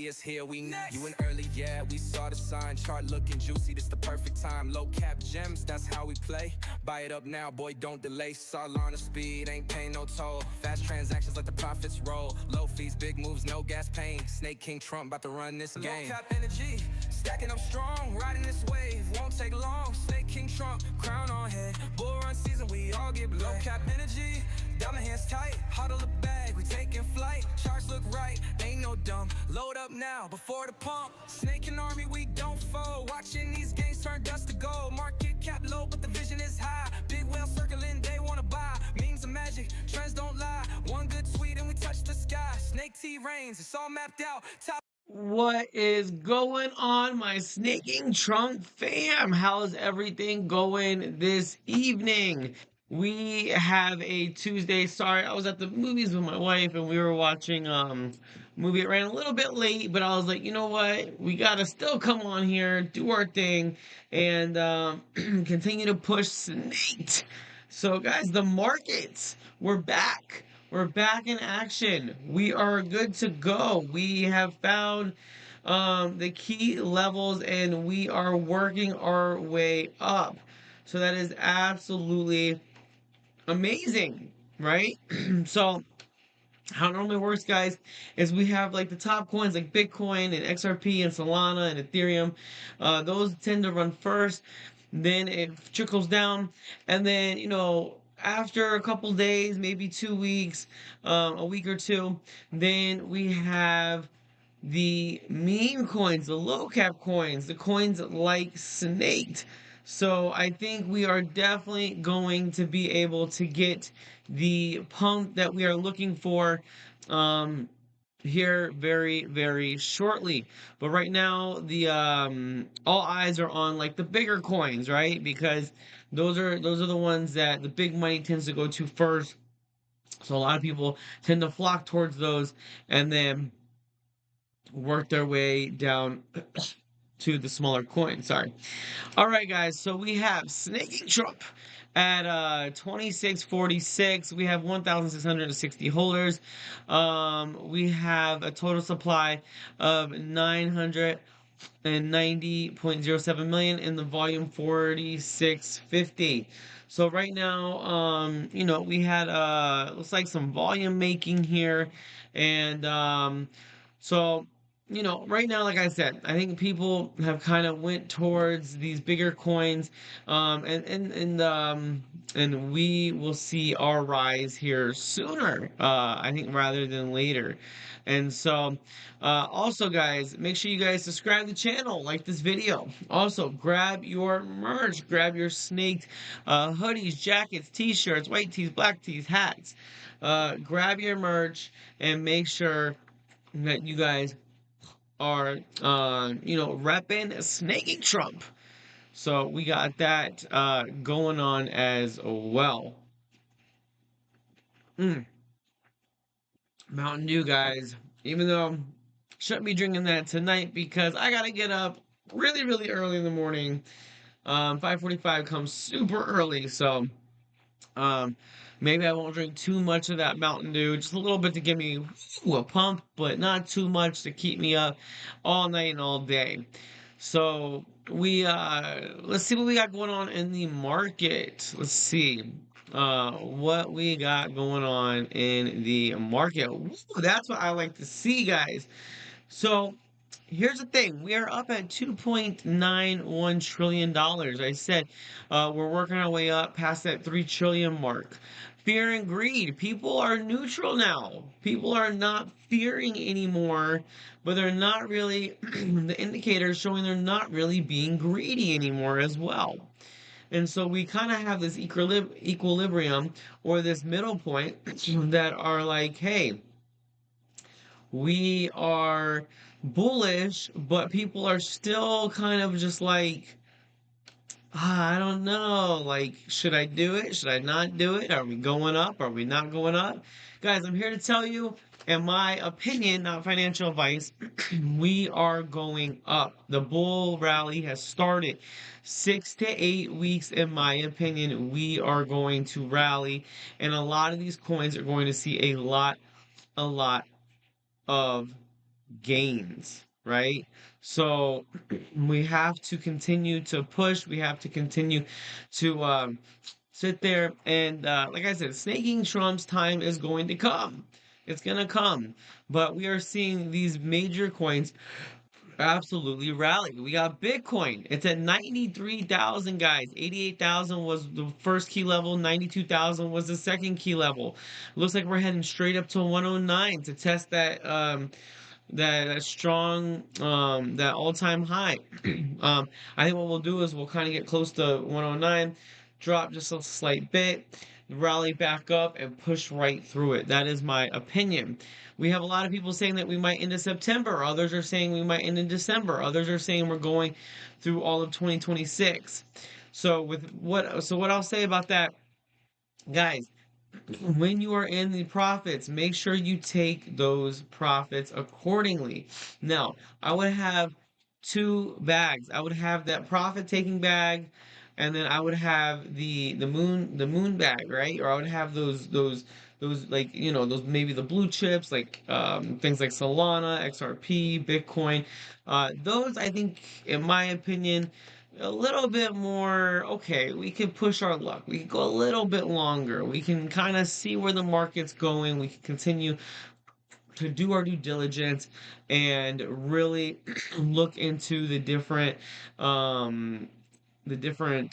is here, we next. You in early, yeah, we saw the sign. Chart looking juicy, this the perfect time. Low cap gems, that's how we play. Buy it up now, boy, don't delay. Solana speed, ain't paying no toll. Fast transactions, let the profits roll. Low fees, big moves, no gas paying. Sna-King Trump about to run this game. Low cap energy, stacking up strong. Riding this wave, won't take long. Sna-King Trump, crown on head. Bull run season, we all get blown. Low cap energy, diamond hands tight. Huddle the bag, we taking flight. Charts look right, ain't no dumb. Load up now, before the pump. Snaking army, we don't fold. Watching these games turn dust to gold. Market cap low, but the vision is high. Big whale circling, they wanna buy. Memes of magic, trends don't lie. One good tweet and we touch the sky. SNAKT reigns, it's all mapped out. Top. What is going on, my Sna-King Trump fam? How's everything going this evening? We have a Tuesday. Sorry, I was at the movies with my wife and we were watching movie. It ran a little bit late, but I was like, you know what? We gotta still come on here, do our thing, and continue to push SNAKT. So, guys, the markets, we're back. We're back in action. We are good to go. We have found the key levels and we are working our way up. So that is absolutely amazing, right? So how it normally works, guys, is we have like the top coins like Bitcoin and XRP and Solana and Ethereum. Those tend to run first, then it trickles down, and then after a couple days, maybe 2 weeks, a week or two, then we have the meme coins, the low cap coins, the coins like SNAKT. So I think we are definitely going to be able to get the pump that we are looking for here very, very shortly. But right now, the all eyes are on like the bigger coins, right? Because those are the ones that the big money tends to go to first. So a lot of people tend to flock towards those and then work their way down to the smaller coins. Sorry. All right, guys. So we have Sna-King Trump at 2646. We have 1,660 holders. We have a total supply of 990.07 million in the volume 4650. So right now, we had looks like some volume making here, and so right now, like I said, I think people have kind of went towards these bigger coins, and we will see our rise here sooner, I think, rather than later. And so, also, guys, make sure you guys subscribe to the channel, like this video. Also, grab your merch, grab your SNAKT hoodies, jackets, t-shirts, white tees, black tees, hats. Grab your merch and make sure that you guys are repping Sna-King Trump. So we got that going on as well. Mountain Dew, guys. Even though shouldn't be drinking that tonight because I gotta get up really, really early in the morning. 5:45 comes super early, so maybe I won't drink too much of that Mountain Dew, just a little bit to give me a pump, but not too much to keep me up all night and all day. So we let's see what we got going on in the market. Let's see what we got going on in the market. Ooh, that's what I like to see, guys. So here's the thing. We are up at $2.91 trillion. I said we're working our way up past that 3 trillion mark. Fear and greed. People are neutral now. People are not fearing anymore, but they're not really, the indicators showing they're not really being greedy anymore as well. And so we kind of have this equilibrium or this middle point that are like, hey, we are bullish, but people are still kind of just like, I don't know. Like, should I do it? Should I not do it? Are we going up? Are we not going up? Guys, I'm here to tell you, in my opinion, not financial advice, we are going up. The bull rally has started. 6 to 8 weeks, in my opinion, we are going to rally. And a lot of these coins are going to see a lot of gains, right? So we have to continue to push. We have to continue to sit there and, like I said, snaking Trump's time is going to come. It's gonna come, but we are seeing these major coins absolutely rally. We got Bitcoin. It's at 93,000, guys. 88,000 was the first key level, 92,000 was the second key level. Looks like we're heading straight up to 109 to test that strong that all-time high. I think what we'll do is we'll kind of get close to 109, drop just a slight bit, rally back up and push right through it. That is my opinion. We have a lot of people saying that we might end in September. Others are saying we might end in December. Others are saying we're going through all of 2026. So what I'll say about that, guys, when you are in the profits, make sure you take those profits accordingly. Now, I would have two bags. I would have that profit taking bag, and then I would have the moon bag, right? Or I would have those like those maybe the blue chips like things like Solana, XRP, Bitcoin. Those I think, in my opinion, a little bit more okay. We can push our luck. We can go a little bit longer. We can kind of see where the market's going. We can continue to do our due diligence and really look into um the different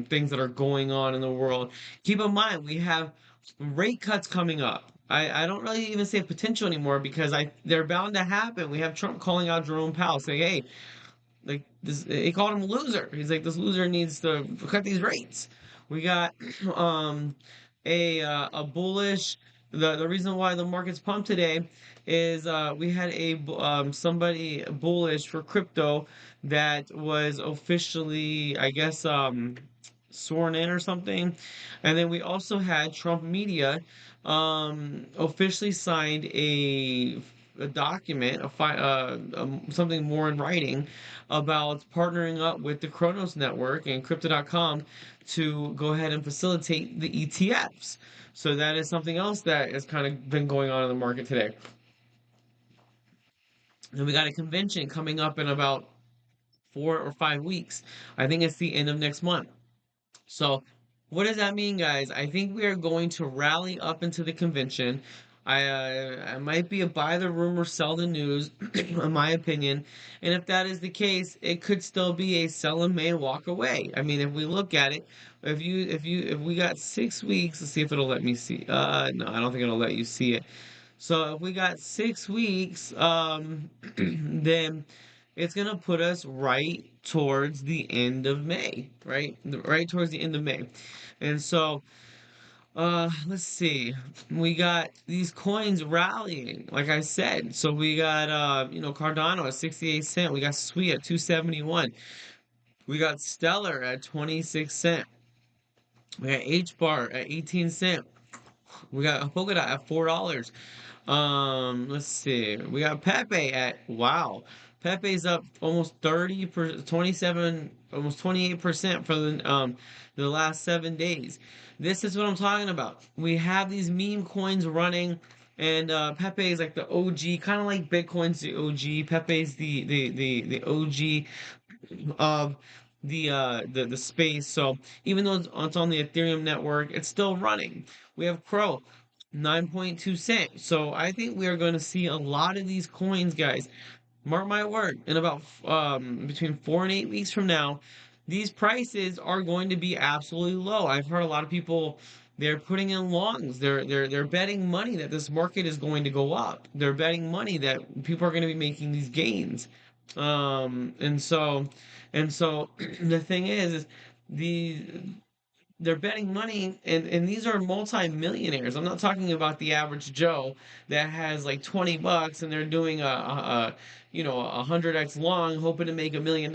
things that are going on in the world. Keep in mind we have rate cuts coming up. I don't really even say potential anymore because I they're bound to happen. We have Trump calling out Jerome Powell saying, "Hey, like this," he called him a loser. He's like, this loser needs to cut these rates. We got um a bullish. The reason why the market's pumped today is we had somebody bullish for crypto that was officially, I guess, sworn in or something. And then we also had Trump Media officially signed a document, something more in writing about partnering up with the Kronos network and crypto.com to go ahead and facilitate the ETFs. So that is something else that has kind of been going on in the market today. And we got a convention coming up in about 4 or 5 weeks. I think it's the end of next month. So, what does that mean, guys? I think we are going to rally up into the convention. I might be a buy the rumor, sell the news, in my opinion. And if that is the case, it could still be a sell in May, walk away. I mean, if we look at it, if we got 6 weeks, let's see if it'll let me see. No, I don't think it'll let you see it. So if we got 6 weeks, then it's gonna put us right towards the end of May, right? Right towards the end of May. And so, let's see. We got these coins rallying, like I said. So we got, Cardano at 68 cent. We got Sweet at 271. We got Stellar at 26 cent. We got H bar at 18 cent. We got Polkadot at $4. Let's see. We got Pepe at wow. Pepe's up almost 27, almost 28% for the last 7 days. This is what I'm talking about. We have these meme coins running, and Pepe is like the OG, kind of like Bitcoin's the OG. Pepe's the OG of the space. So even though it's on the Ethereum network, it's still running. We have Crow, 9.2 cent. So I think we are going to see a lot of these coins, guys. Mark my word, in about between 4 and 8 weeks from now, these prices are going to be absolutely low. I've heard a lot of people, they're putting in longs. They're betting money that this market is going to go up. They're betting money that people are going to be making these gains. And so the thing is the they're betting money, and these are multi-millionaires. I'm not talking about the average Joe that has like 20 bucks and they're doing a 100x long hoping to make $1 million.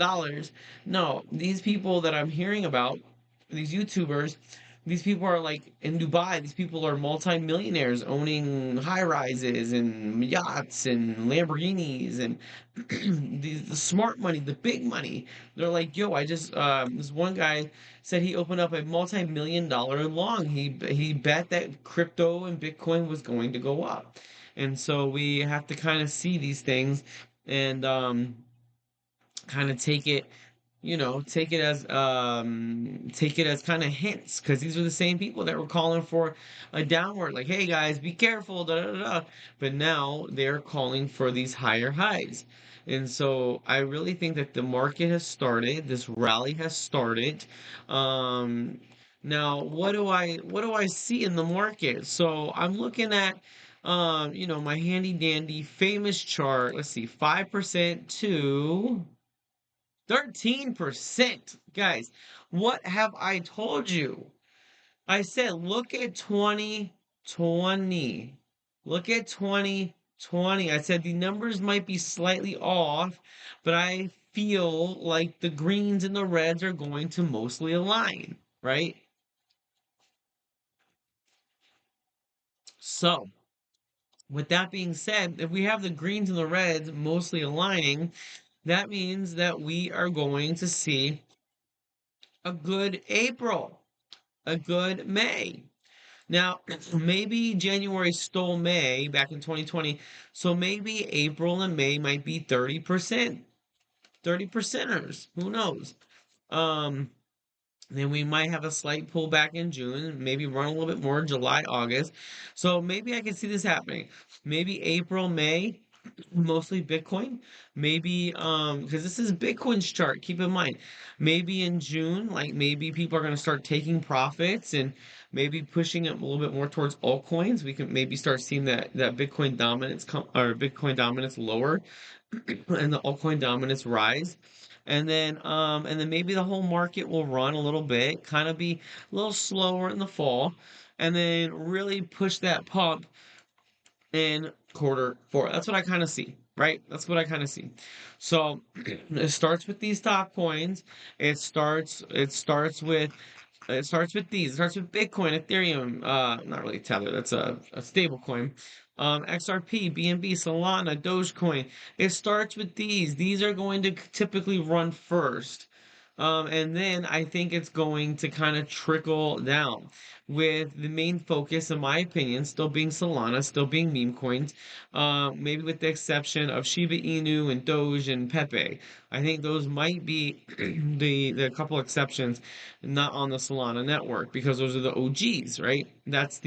No, these people that I'm hearing about, these YouTubers, these people are like in Dubai. These people are multi-millionaires owning high rises and yachts and Lamborghinis and the smart money, the big money. They're like, yo, I just this one guy said he opened up a multi-million-dollar long. He bet that crypto and Bitcoin was going to go up. And so we have to kind of see these things and kind of take it as kind of hints, because these are the same people that were calling for a downward, like, hey guys, be careful, da da da. But now they're calling for these higher highs. And so I really think that the market has started, this rally has started. Now what do I see in the market? So I'm looking at my handy dandy famous chart. Let's see, 5% to 13%. Guys, what have I told you? I said, look at 2020. Look at 2020. I said the numbers might be slightly off, but I feel like the greens and the reds are going to mostly align, right? So, with that being said, if we have the greens and the reds mostly aligning, that means that we are going to see a good April, a good May. Now, maybe January stole May back in 2020, so maybe April and May might be 30%, 30 percenters. Who knows? Um, then we might have a slight pullback in June, maybe run a little bit more July, August. So maybe I can see this happening. Maybe April, May, mostly Bitcoin. Maybe because this is Bitcoin's chart, keep in mind. Maybe in June, like maybe people are going to start taking profits and maybe pushing it a little bit more towards altcoins. We can maybe start seeing that Bitcoin dominance come or Bitcoin dominance lower and the altcoin dominance rise. And then maybe the whole market will run a little bit, kind of be a little slower in the fall, and then really push that pump in quarter four. That's what I kind of see, right? That's what I kind of see. So it starts with these top coins. It starts with these. It starts with Bitcoin, Ethereum, not really Tether, that's a stable coin. XRP, BNB, Solana, Dogecoin. It starts with these. These are going to typically run first. And then I think it's going to kind of trickle down, with the main focus, in my opinion, still being Solana, still being meme coins, maybe with the exception of Shiba Inu and Doge and Pepe. I think those might be the couple exceptions not on the Solana network, because those are the OGs, right? Those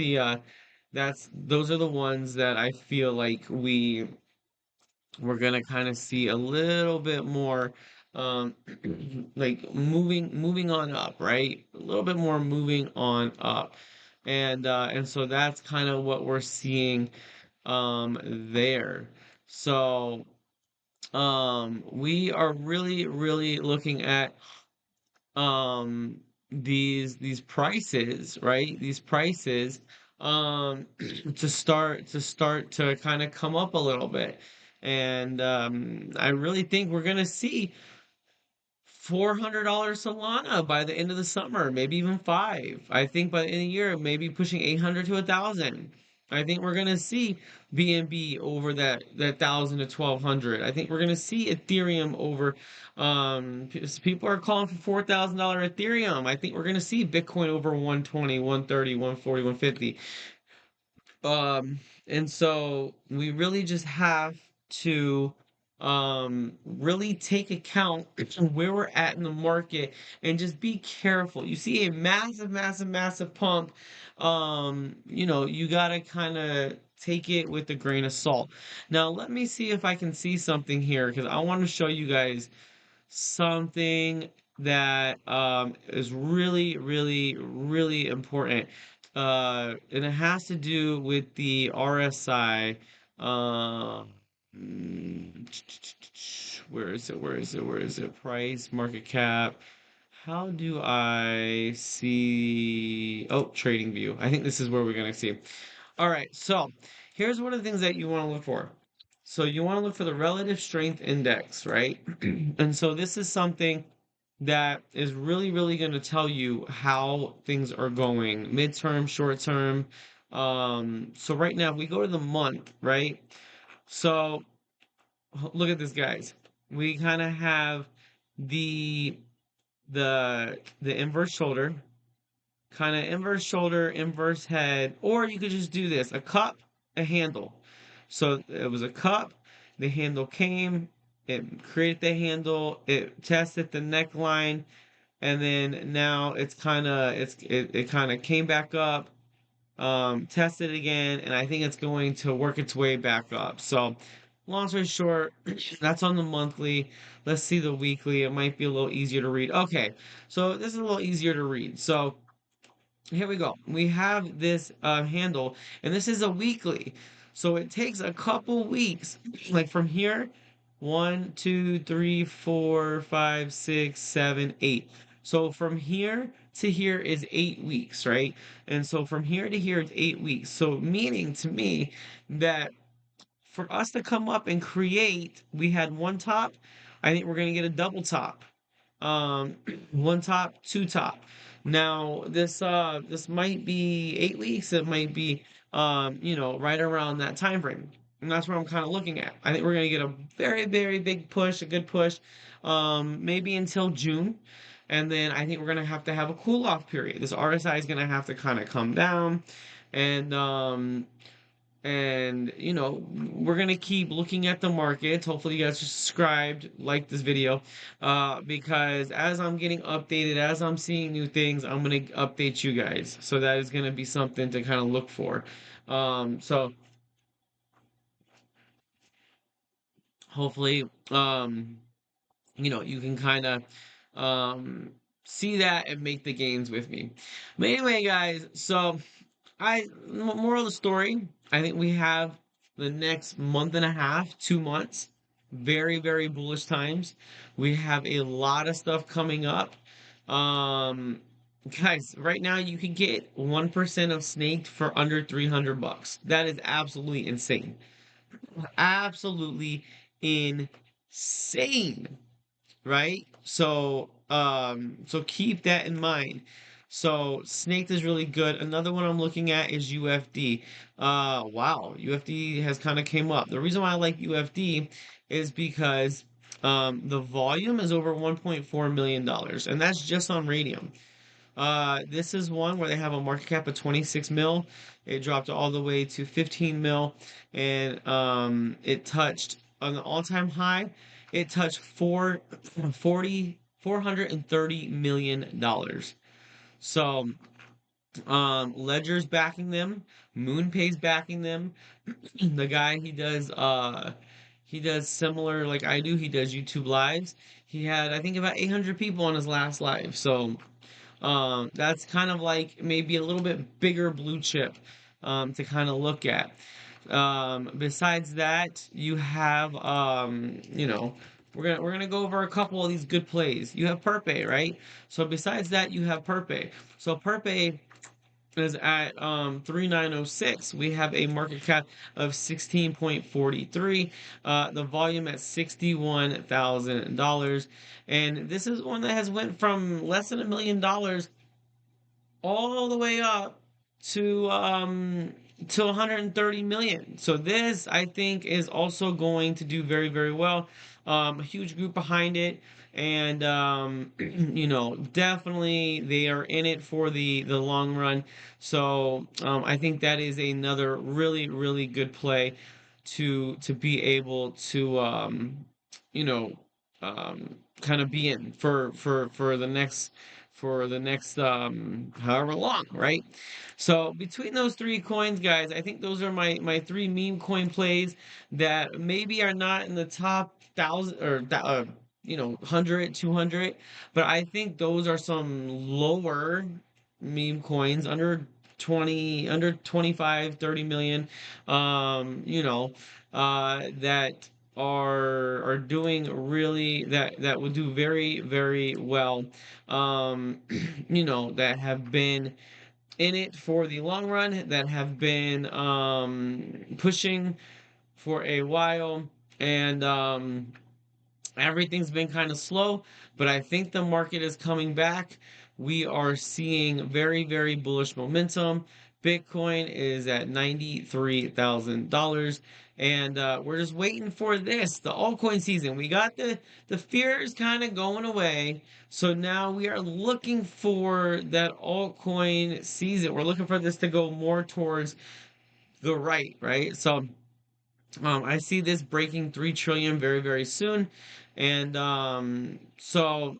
are the ones that I feel like we're gonna kind of see a little bit more um like moving on up, right? A little bit more moving on up. And so that's kind of what we're seeing there. So we are really looking at these prices, right? These prices to start to kind of come up a little bit. And I really think we're gonna see $400 Solana by the end of the summer, maybe even five. I think by the end of the year, maybe pushing 800 to 1,000. I think we're gonna see BNB over that 1,000 to 1,200. I think we're gonna see Ethereum over. People are calling for $4,000 Ethereum. I think we're gonna see Bitcoin over 120, 130, 140, 150. And so we really just have to really take account of where we're at in the market and just be careful. You see a massive pump, you gotta kind of take it with a grain of salt. Now let me see if I can see something here, because I want to show you guys something that is really important. And it has to do with the RSI. Where is it? Where is it? Where is it? Price, market cap. How do I see? Oh, trading view. I think this is where we're going to see. All right. So here's one of the things that you want to look for. So you want to look for the relative strength index, right? And so this is something that is really going to tell you how things are going, midterm, short term. So right now, if we go to the month, right? So look at this, guys. We kind of have the the inverse shoulder, kind of inverse shoulder, inverse head, or you could just do this: a cup, a handle. So it was a cup, the handle came, it created the handle, it tested the neckline, and then now it kind of came back up, test it again, and I think it's going to work its way back up. So, long story short, that's on the monthly. Let's see the weekly. It might be a little easier to read. Okay, so this is a little easier to read. So, here we go. We have this handle, and this is a weekly. So it takes a couple weeks, like from here, 1, 2, 3, 4, 5, 6, 7, 8. So from here to here is 8 weeks, right? And so from here to here is 8 weeks. So meaning to me that for us to come up and create, we had one top. I think we're gonna get a double top, um one top, two top. Now this might be 8 weeks, it might be right around that time frame, and that's what I'm kind of looking at. I think we're going to get a very very big push, a good push, maybe until June, and then I think we're going to have a cool off period. This RSI is going to have to kind of come down, and we're gonna keep looking at the markets. Hopefully you guys are subscribed, like this video, because as I'm getting updated, as I'm seeing new things, I'm gonna update you guys. So that is gonna be something to kind of look for. So hopefully, you can kind of see that and make the gains with me. But anyway, guys, so moral of the story, I think we have the next month and a half, 2 months, very, very bullish times. We have a lot of stuff coming up. Um, Guys, right now you can get 1% of Snaked for under $300. That is absolutely insane. Absolutely insane, right? So keep that in mind. So Snaked is really good. Another one I'm looking at is UFD. Wow, UFD has kind of came up. The reason why I like UFD is because the volume is over $1.4 million, and that's just on Radium. This is one where they have a market cap of 26 mil. It dropped all the way to 15 mil, and it touched on the all-time high. It touched 430 million dollars. So, Ledger's backing them, MoonPay's backing them. The guy he does similar like I do. He does YouTube lives. He had I think about 800 people on his last live. So that's kind of like maybe a little bit bigger blue chip to kind of look at. Besides that, you have we're gonna go over a couple of these good plays. You have Perpe, right? So besides that, you have Perpe. So Perpe is at 3906. We have a market cap of 16.43. The volume at $61,000. And this is one that has went from less than $1 million all the way up to 130 million. So this I think is also going to do very very well. A huge group behind it, and definitely they are in it for the long run. So I think that is another really really good play to be able to you know kind of be in for the next however long, right? So between those three coins, guys, I think those are my three meme coin plays that maybe are not in the top thousand or 100, 200, but I think those are some lower meme coins under 20, under 25, 30 million, that are doing really that would do very very well, um that have been in it for the long run, that have been pushing for a while, and everything's been kind of slow, but I think the market is coming back. We are seeing very, very bullish momentum. Bitcoin is at $93,000, and we're just waiting for the altcoin season. We got the fears kind of going away, so now we are looking for that altcoin season. We're looking for this to go more towards the right, right? So I see this breaking 3 trillion very, very soon. And so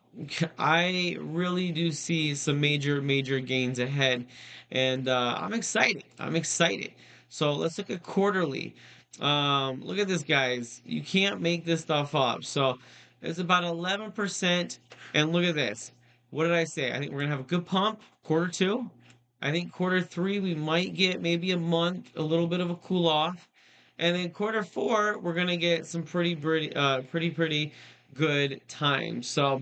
I really do see some major, major gains ahead. And I'm excited. I'm excited. So let's look at quarterly. Look at this, guys. You can't make this stuff up. So it's about 11%. And look at this. What did I say? I think we're going to have a good pump, quarter two. I think quarter three, we might get maybe a month, a little bit of a cool off. And then quarter four, we're gonna get some pretty good times. So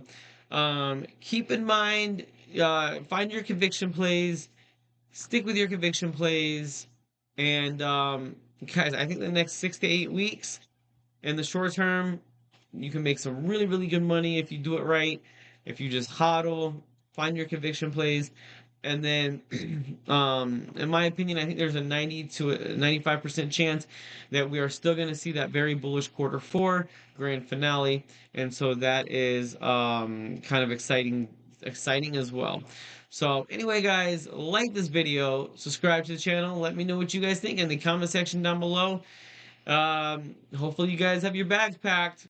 keep in mind, find your conviction plays, stick with your conviction plays, and guys, I think the next 6 to 8 weeks in the short term, you can make some really, really good money if you do it right. If you just hodl, find your conviction plays, and then, in my opinion, I think there's a 90 to a 95% chance that we are still going to see that very bullish quarter four grand finale, and so that is kind of exciting as well. So anyway, guys, like this video, subscribe to the channel, let me know what you guys think in the comment section down below. Hopefully you guys have your bags packed.